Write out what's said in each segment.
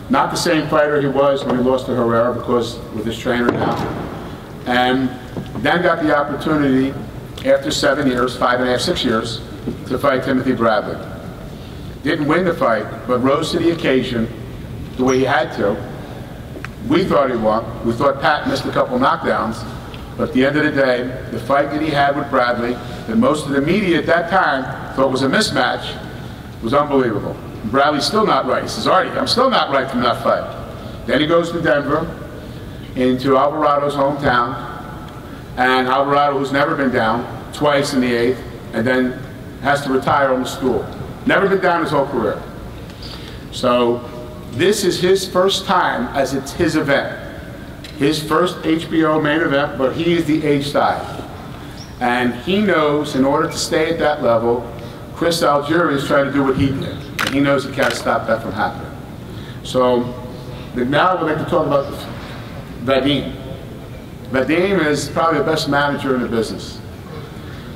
Not the same fighter he was when he lost to Herrera, because with his trainer now. And then got the opportunity after 7 years, 5.5, 6 years, to fight Timothy Bradley. Didn't win the fight, but rose to the occasion the way he had to. We thought he won. We thought Pat missed a couple knockdowns. But at the end of the day, the fight that he had with Bradley, that most of the media at that time thought was a mismatch, was unbelievable. And Bradley's still not right. He says, Artie, I'm still not right from that fight. Then he goes to Denver, into Alvarado's hometown, and Alvarado, who's never been down, twice in the 8th, and then has to retire on the stool. Never been down his whole career. So this is his first time as it's his event. His first HBO main event, but he is the age side. And he knows in order to stay at that level, Chris Algieri is trying to do what he did. And he knows he can't stop that from happening. So now we'd like to talk about Vadim. Vadim is probably the best manager in the business.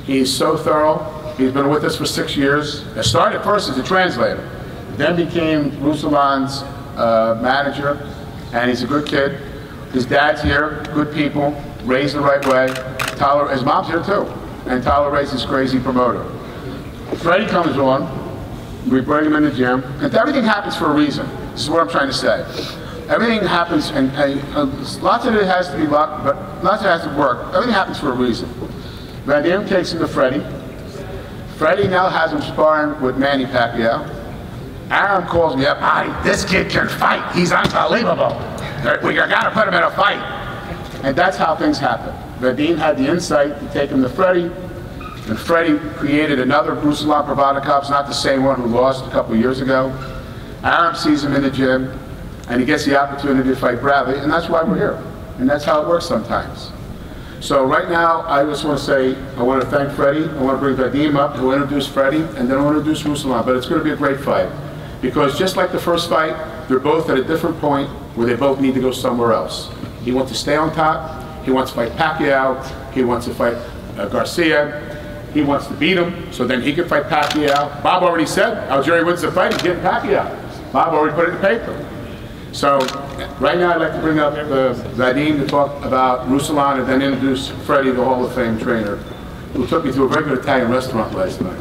He's so thorough. He's been with us for 6 years. He started first as a translator, then became Ruslan's manager, and he's a good kid. His dad's here, good people, raised the right way. His mom's here too, and tolerates this crazy promoter. Freddie comes on, we bring him in the gym, and everything happens for a reason. This is what I'm trying to say. Everything happens, and lots of it has to be luck, but lots of it has to work. Everything happens for a reason. Vadim takes him to Freddie. Freddie now has him sparring with Manny Pacquiao. Aaron calls me up, this kid can fight. He's unbelievable. We gotta put him in a fight. And that's how things happen. Vadim had the insight to take him to Freddie, and Freddie created another Ruslan Provodnikov, not the same one who lost a couple years ago. Aaron sees him in the gym, and he gets the opportunity to fight Bradley, and that's why we're here. And that's how it works sometimes. So right now, I just want to say, I want to thank Freddie, I want to bring Vadim up, who introduce Freddie, and then I want to introduce Ruslan. But it's going to be a great fight. Because just like the first fight, they're both at a different point where they both need to go somewhere else. He wants to stay on top, he wants to fight Pacquiao, he wants to fight Garcia, he wants to beat him, so then he can fight Pacquiao. Bob already said, Algieri wins the fight, he's getting Pacquiao. Bob already put it in paper. So, right now I'd like to bring up Vadim to talk about Ruslan and then introduce Freddie, the Hall of Fame trainer, who took me to a very good Italian restaurant last night.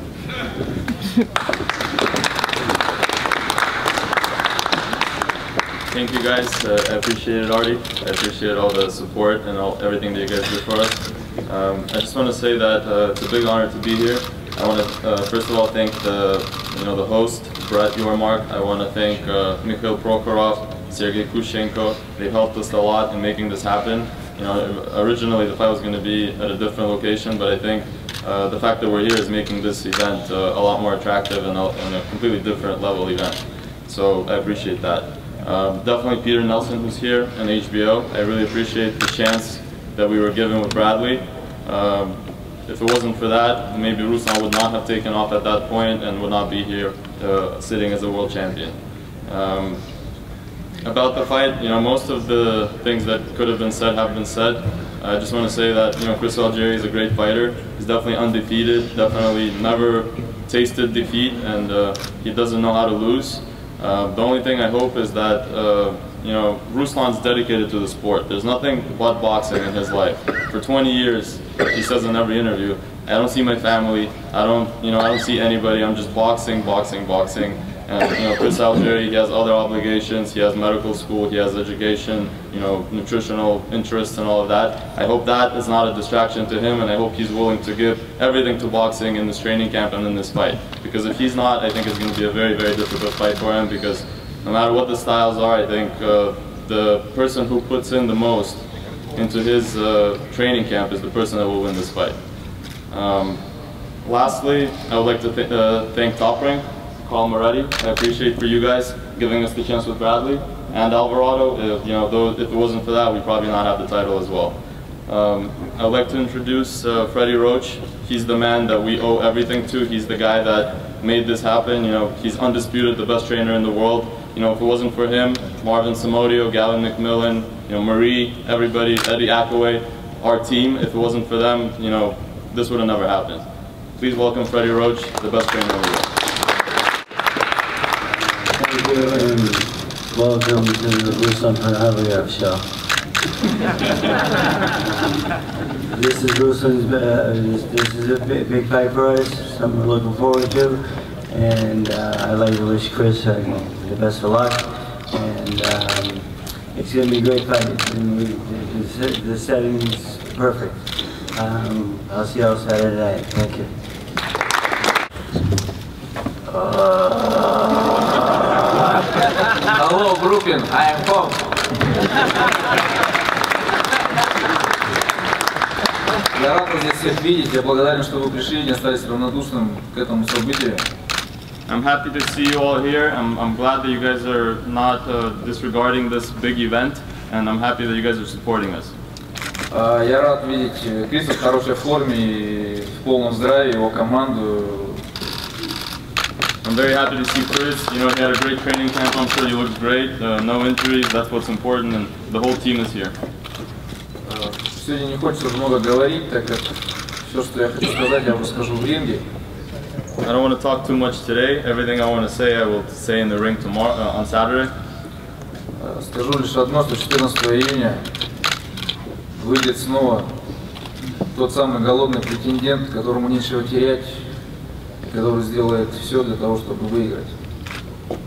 Thank you guys, I appreciate it, Artie. I appreciate all the support and everything that you guys do for us. I just want to say that it's a big honor to be here. I want to first of all thank the host, Brett Yormark. I want to thank Mikhail Prokhorov, Sergey Kushenko. They helped us a lot in making this happen. Originally the fight was going to be at a different location, but I think the fact that we're here is making this event a lot more attractive and a completely different level event. So I appreciate that. Definitely Peter Nelson, who's here, and HBO. I really appreciate the chance that we were given with Bradley. If it wasn't for that, maybe Ruslan would not have taken off at that point and would not be here sitting as a world champion. About the fight, most of the things that could have been said have been said. I just want to say that Chris Algieri is a great fighter. He's definitely undefeated, definitely never tasted defeat, and he doesn't know how to lose. The only thing I hope is that Ruslan's dedicated to the sport. There's nothing but boxing in his life. For 20 years, he says in every interview, I don't see my family. I don't see anybody. I'm just boxing, boxing, boxing. And Chris Algieri, he has other obligations. He has medical school. He has education. Nutritional interests and all of that. I hope that is not a distraction to him, and I hope he's willing to give everything to boxing in this training camp and in this fight. Because if he's not, I think it's going to be a very, very difficult fight for him. Because no matter what the styles are, I think the person who puts in the most into his training camp is the person that will win this fight. Lastly, I would like to thank Top Rank, Carl Moretti. I appreciate for you guys giving us the chance with Bradley and Alvarado. If it wasn't for that, we'd probably not have the title as well. I'd like to introduce Freddie Roach. He's the man that we owe everything to. He's the guy that made this happen. He's undisputed the best trainer in the world. If it wasn't for him, Marvin Samodio, Gavin McMillan, Marie, everybody, Eddie Akaway, our team. If it wasn't for them, you know, this would have never happened. Please welcome Freddie Roach, the best trainer in the world. Thank you, and welcome to the Ruslan Provodnikov show. This is Ruslan's. This is a big fight for us. Something we're looking forward to, and I'd like to wish Chris the best of luck. And it's going to be a great fight. And the setting's perfect. I'll see you all Saturday night. Thank you. Hello, Brooklyn. I am home. Я рад вас здесь всех видеть. Я благодарен, что вы пришли и не остались равнодушным к этому событию. I'm happy to see you all here. I'm glad that you guys are not disregarding this big event, and I'm happy that you guys are supporting us. Я рад видеть Криса в хорошей форме и в полном здравии, его команду. I'm very happy to see Chris. You know, he had a great training camp. I'm sure he looked great. No injuries. That's what's important, and the whole team is here. Сегодня не хочется много говорить, так как все, что я хочу сказать, я вам расскажу в ринге. I don't want to talk too much today. Everything I want to say, I will say in the ring tomorrow, on Saturday. Скажу лишь одно, что 14 июня выйдет снова тот самый голодный претендент, которому нечего терять, который сделает все для того, чтобы выиграть.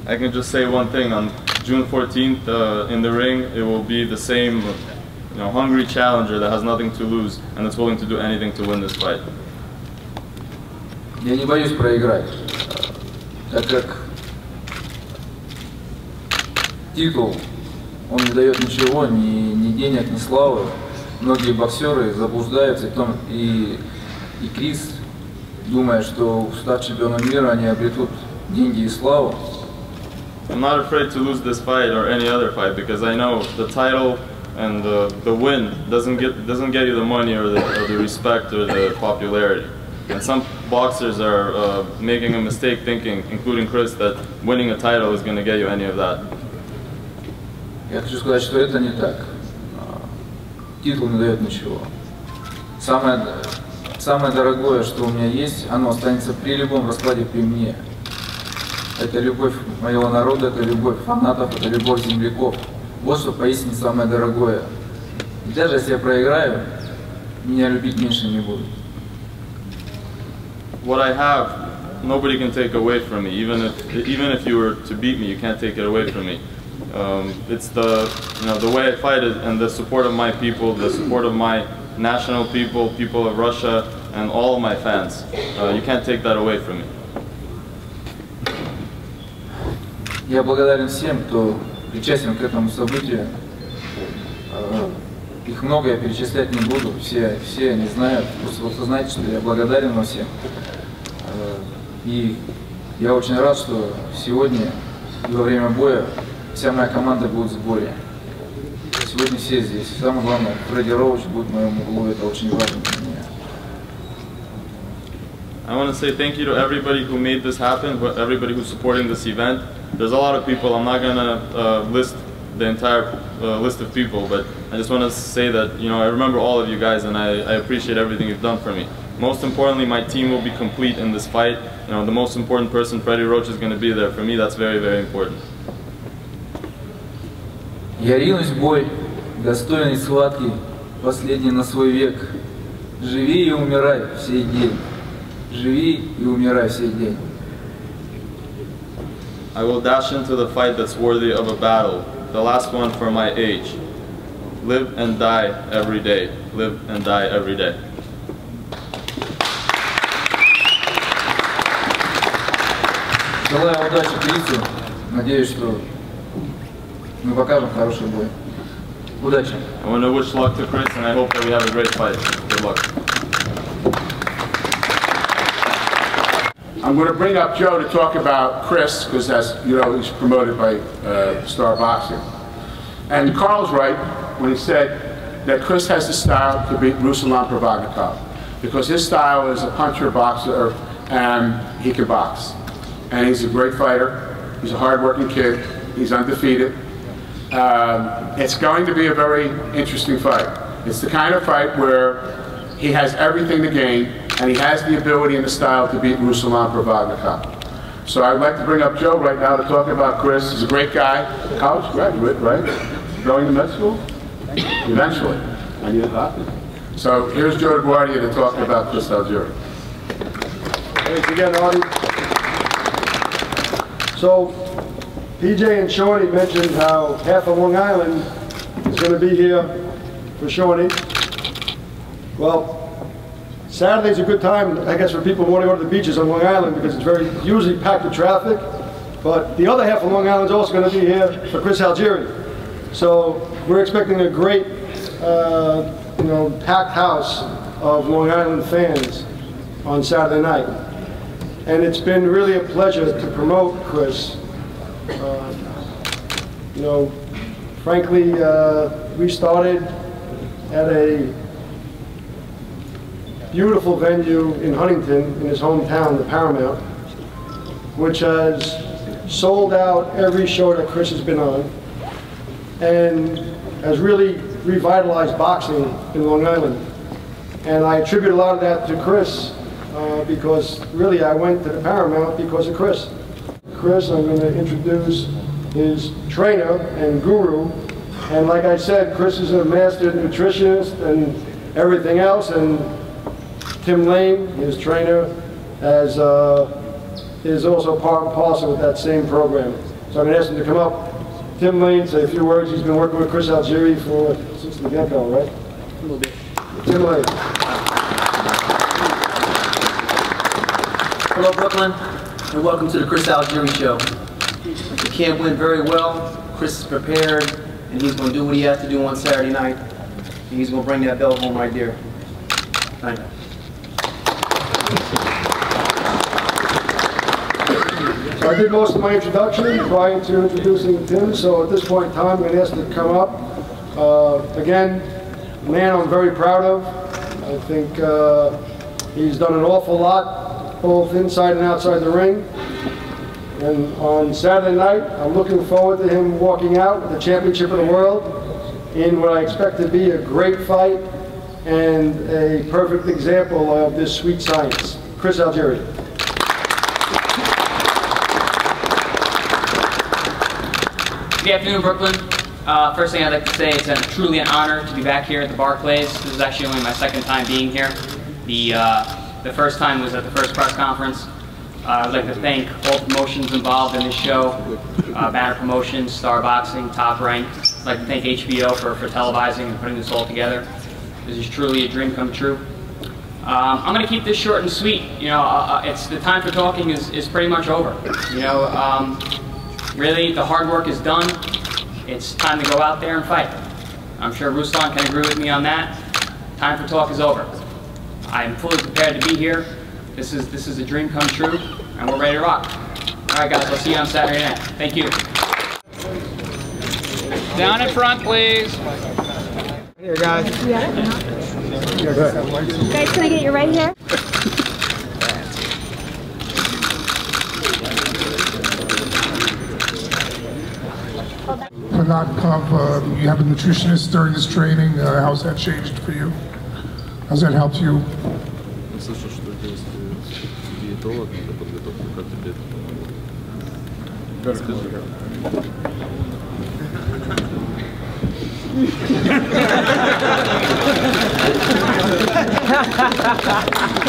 I can just say one thing. On June 14th, in the ring, it will be the same, you know, hungry challenger that has nothing to lose and that's willing to do anything to win this fight. Я не боюсь проиграть, так как титул, он не дает ничего, ни денег, ни славы. Многие боксеры заблуждаются, и Крис, думая, что став чемпионом мира, они обретут деньги и славу. I'm not afraid to lose this fight or any other fight because I know the title and the win doesn't get you the money or the respect or the popularity. And some boxers are making a mistake thinking, including Chris, that winning a title is going to get you any of that. Я хочу сказать, что это не так. Титул не дает ничего. Самое дорогое, что у меня есть, оно останется при любом раскладе при мне. Это любовь моего народа, это любовь фанатов, это любовь земляков. Вот что поистине самое дорогое. И даже если я проиграю, меня любить меньше не будут. What I have, nobody can take away from me. Even if you were to beat me, you can't take it away from me. It's the way I fight it and the support of my people, the support of my national people of Russia, and all of my fans. You can't take that away from me. Я благодарен всем, кто причастен к этому событию. Их много, я перечислять не буду, все они знают. Просто знаете, что я благодарен вам всем. И я очень рад, что сегодня и во время боя вся моя команда будет в сборе. Сегодня все здесь. Самое главное, Фредди Роуч будет в моем углу, это очень важно для меня. I want to say thank you to everybody who made this happen, everybody who's supporting this event. There's a lot of people. I'm not going to list the entire list of people, but I just want to say that, you know, I remember all of you guys and I appreciate everything you've done for me. Most importantly, my team will be complete in this fight. You know, the most important person, Freddie Roach, is going to be there. For me, that's very, very important. Я ринусь в бой, достойный схватки, последний на свой век. Живи и умирай в сей день. Живи и умирай в сей день. I will dash into the fight that's worthy of a battle, the last one for my age. Live and die every day. Live and die every day. Желаю удачи Крису. Надеюсь, что мы покажем хороший бой. Удачи. I want to wish luck to Chris and I hope that we have a great fight. Good luck. I'm going to bring up Joe to talk about Chris, because as you know, he's promoted by Star Boxing. And Carl's right when he said that Chris has the style to beat Ruslan Provodnikov, because his style is a puncher boxer and he can box. And he's a great fighter. He's a hard-working kid. He's undefeated. It's going to be a very interesting fight. It's the kind of fight where he has everything to gain, and he has the ability and the style to beat Ruslan Provodnikov. So I'd like to bring up Joe right now to talk about Chris. He's a great guy, college graduate, right? Going to med school? Eventually. I need a doctor. So here's Joe LaGuardia to talk about Chris Algieri. Thanks again, Artie. So, PJ and Shawnee mentioned how half of Long Island is going to be here for Shawnee. Well, Saturday's a good time, I guess, for people who want to go to the beaches on Long Island because it's usually packed with traffic. But the other half of Long Island is also going to be here for Chris Algieri. So we're expecting a great, packed house of Long Island fans on Saturday night. And it's been really a pleasure to promote Chris. Frankly, we started at a beautiful venue in Huntington, in his hometown, the Paramount, which has sold out every show that Chris has been on, and has really revitalized boxing in Long Island. And I attribute a lot of that to Chris, because really I went to the Paramount because of Chris. Chris, I'm going to introduce his trainer and guru, and like I said, Chris is a master nutritionist and everything else, and Tim Lane, his trainer, is also part and parcel with that same program. So I'm going to ask him to come up. Tim Lane, say a few words. He's been working with Chris Algieri since the get-go, right? A little bit. Tim Lane. Hello, Brooklyn, and welcome to the Chris Algieri Show. The camp went very well. Chris is prepared, and he's going to do what he has to do on Saturday night. And he's going to bring that belt home right there. Thank you. So I did most of my introduction prior to introducing Tim, so at this point in time I'm going to ask him to come up. Again, a man I'm very proud of. I think he's done an awful lot, both inside and outside the ring. And on Saturday night, I'm looking forward to him walking out with the championship of the world in what I expect to be a great fight and a perfect example of this sweet science. Chris Algieri. Good afternoon, Brooklyn. First thing I'd like to say, it's truly an honor to be back here at the Barclays. This is actually only my second time being here. The first time was at the first press conference. I'd like to thank all promotions involved in this show, Banner Promotions, Star Boxing, Top Rank. I'd like to thank HBO for televising and putting this all together. This is truly a dream come true. I'm going to keep this short and sweet. It's the time for talking is pretty much over. Really, the hard work is done. It's time to go out there and fight. I'm sure Ruslan can agree with me on that. Time for talk is over. I'm fully prepared to be here. This is a dream come true, and we're ready to rock. All right, guys, I'll see you on Saturday night. Thank you. Down in front, please. Here, guys. Yeah. Yeah, go ahead. Guys, can I get you right here? Provodnikov, you have a nutritionist during this training. How's that changed for you? How's that helped you?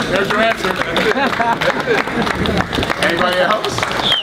There's your answer. Anybody else?